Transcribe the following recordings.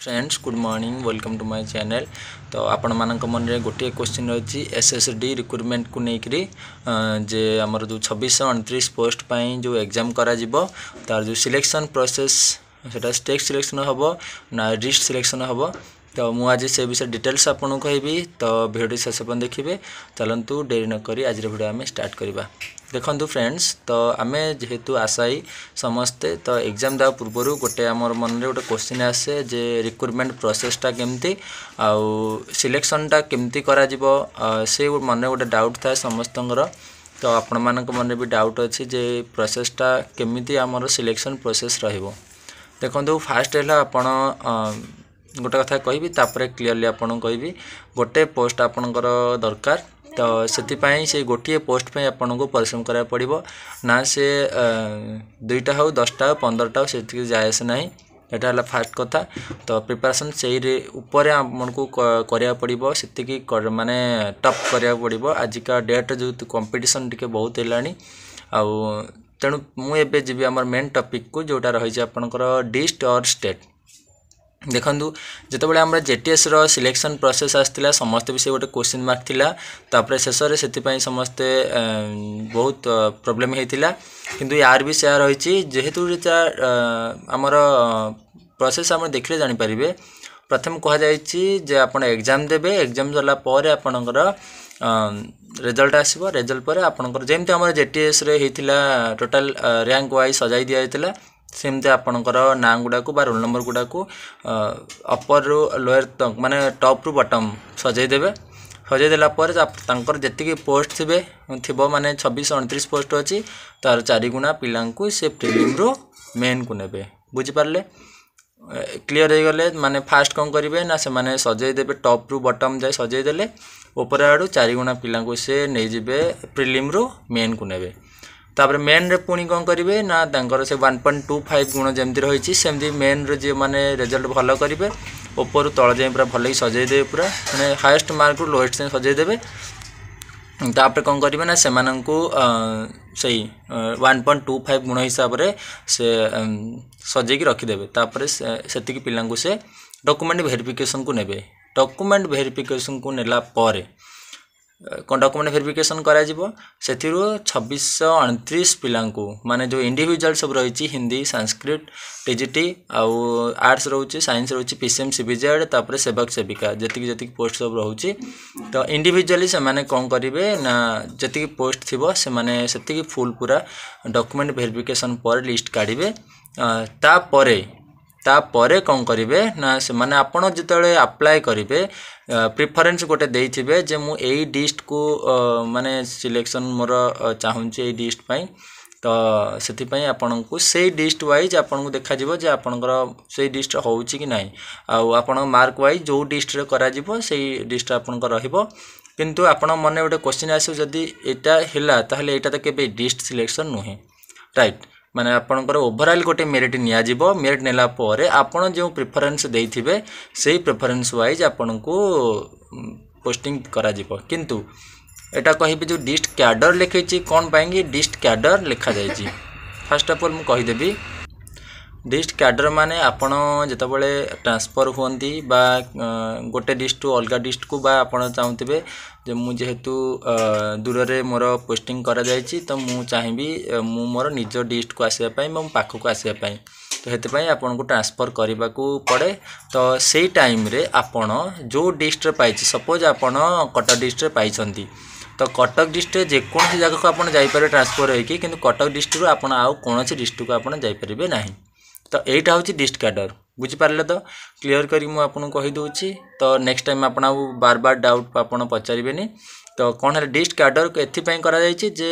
Friends good morning welcome to my channel. तो आपण मानक मन रे गोटे क्वेश्चन रही एसएसडी रिक्रुटमेंट को लेकरी जे आमर जो 2629 पोस्ट पाई जो एग्जाम करा जिवो तार जो सिलेक्शन प्रोसेस सेटा स्टेट सिलेक्शन हबो ना लिस्ट सिलेक्शन हबो। तो मु आज से विषय डिटेल्स आपन कहबी तो वीडियो शेष पर्यंत देखिए। चलतु डेरी न करी आज वीडियो आम स्टार्ट करवा। देखु फ्रेंड्स तो आम जेहेतु आशायी समस्ते तो एग्जाम देवा पूर्व गोटे आमर मन में गोटे क्वेश्चन आसे जे रिक्रुटमेंट प्रोसेसटा केमती आउ सिलेक्शनटा केमती करा जिवो से मन गोटे डाउट था समस्तंकर। तो आपण मानक मन भी डाउट अच्छी जे प्रोसेसटा केमती आमर सिलेक्शन प्रोसेस रहिबो। देखो फास्ट है आपण गोटे कथा कहबी तापर क्लीयरली आपन कहबी गोटे पोस्ट आपणकर दरकार। तो से गोटे पोस्ट पे आपन को परिश्रम करा पड़िबो ना से 2टा हो 10टा हो 15टा हो से जाए से नहीं। एटा हला फास्ट कथा। तो प्रिपरेशन से ऊपर आपको करिया पड़िबो सेतिकी माने टफ करिया पड़िबो। आजिका डेट जो कंपटीशन टिके बहुत हेलानी आउ तेणु मुझे जीवी आम मेन टॉपिक को जोटा रही आपणकर डिस्ट और स्टेट। देखु जिते आम जेटीएस रो सिलेक्शन प्रोसेस आसला समस्ते भी से गोटे क्वेश्चन मार्क थिला तापर शेष में समस्ते बहुत प्रॉब्लम होता किंतु यार भी सेया रही जेहेतु आमर प्रोसेस आम देखले जानी पारिबे। प्रथम कह जाए आप एग्जाम देबे एग्जाम सरला आपणकर रिजल्ट आसो रिजल्ट पर आपणकर जमती आम जेटीएस रे होता टोटाल रैंक वाइज सजाई दि जाता सेमती आपणकर ना गुड़ा को रोल नंबर गुड़ा को अपर रु लोअर तक माने टॉप रु बॉटम सजाईदेवे। सजाईदेला जी पोस्ट थी माने 2629 पोस्ट अच्छी तार 4 गुणा पिला से प्रिलिम रु मेन को नेबे। बुझीपारे क्लीयर हो गले माने फास्ट कौन करेंगे ना से माने सजाईदेवे टॉप रु बॉटम जाए सजाईदेले ऊपर आड़ू 4 गुणा पिला से नहीं जीवे प्रिलिम रु मेन को नेबे। तापर मेन रे पुणी कौन करेंगे ना से 1.25 गुण जमती रही सेमती मेन रे जे माने रिजल्ट भल करेंगे ऊपर तल जाए पूरा भल सजाईदेवे पूरा माने हाईएस्ट मार्क रु लोएस्ट से सजाईदेवे। तापर कौन करेंगे ना से सही 1.25 गुण हिसाब से सजेकी रखिदेवे। तापर से पिला से डॉक्यूमेंट वेरिफिकेशन को नेबे। डॉक्यूमेंट वेरिफिकेशन को नेला पारे कौन डॉक्यूमेंट वेरिफिकेशन करा जिवो से 2629 पिला माने जो इंडिविजुअल सब रही हिंदी संस्कृत टीजीटी आउ आर्ट्स रोचे साइंस रोचे पीसीएम सीबीजेड तापर सेवक सेविका जी पोस्ट सब रोचे। तो इंडिविजुअली से माने कौन करेंगे ना जी पोस्ट थी से फुल पूरा डॉक्यूमेंट वेरिफिकेशन पर लिस्ट काढ़े। तापरे कौन करेंगे ना से माने आपण जिते अप्लाई करेंगे प्रिफरेंस गोटे देइथिबे जे मु एई डिस्ट को माने सिलेक्शन मोर चाहूँचे एई डिस्ट पाई। तो से आपन को से डिस्ट वाइज आपन को देखा जिवो जे आपनकर से डिस्ट होउची कि नाही आउ आपन मार्क वाइज जो डिस्ट रे करा जिवो से डिस्ट आपनकर रहिबो। किंतु आपन मन गोटे क्वेश्चन आसो जदी एटा हिला ताहले एटा त केबे डिस्ट सिलेक्शन नुहे राइट माने आपनकर ओवरऑल गोटे मेरिट निया जिवो। मेरिट नेला परे आपन जो प्रिफरेंस देइथिबे सेही प्रिफरेंस वाइज आपन को पोस्टिंग करा जिवो। किंतु एटा कहिबे जो डिस्ट कैडर लिखैछि कोन पाएंगे डिस्ट कैडर लिखा जायछि। फर्स्ट ऑफ ऑल मु कहि देबी डिस्ट कैडर माने आपण जेतबेले ट्रांसफर होंती बा गोटे डिस्ट टू अलगा डिस्ट को बा आपण चाहूथिबे जे मु जेहेतु दूर रे मोर पोस्टिंग करा जायछि तो मु चाहिबी मु मोर निज डिस्ट को आसीबा पई मो पाखो को आसीबा पई तो हेते पई आपण को ट्रांसफर करबा को पड़े। तो सेही टाइम रे आपण जो डिस्ट रे पाइछि सपोज आपण कटक डिस्ट रे पाइछंती तो कटक डिस्ट जेकोसी जगह को आपण जाई पारे ट्रांसफर होइकी किंतु कटक डिस्ट रू आपण आउ कोनोसी डिस्ट को आपण जाई परिबे नाही। तो एटा होची डिस्ट कैडर बुझिपारे तो क्लियर करी मु आपन कहि दोछि। तो नेक्स्ट टाइम आपण बार बार डाउट आपण पचारिबेनी। तो कोन है डिस्ट कैडर को एथि पई करा जायछि जे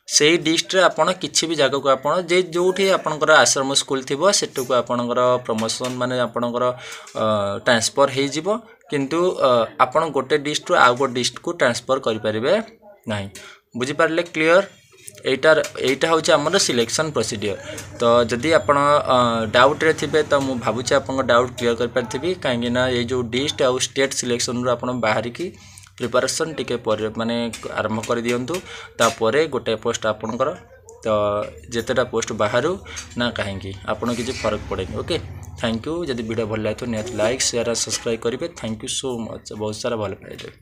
सेही डिस्ट रे आपण किछि भी जगह को आपण जे जोठी आपनकर आश्रम स्कूल थिबो सेटु को आपनकर प्रमोशन माने आपनकर ट्रांसफर हे जिवो किंतु आपण गोटे डिस्ट आ गो डिस्ट को ट्रांसफर करि परिबे नाही। बुझि पारले क्लियर एटा होची हमर सिलेक्शन प्रोसीजर। तो जदि आपण डाउट रे थिबे तो मु भाबुची आपण डाउट क्लियर कर परथिबी काहेकि ना ये जो डिस्ट आ स्टेट सिलेक्शन रो आपण बाहर की प्रिपरेशन टिके पर माने आरंभ कर दियंतु तापरे गोटे पोस्ट आपणकर तो जितेटा पोस्ट बाहर ना कहीं आपड़ किसी फरक पड़ेनि। Okay thank you. जब वीडियो भल लगे तो निहत लाइक शेयर और सब्सक्राइब करेंगे। Thank you so much. बहुत सारा भल पाइबे।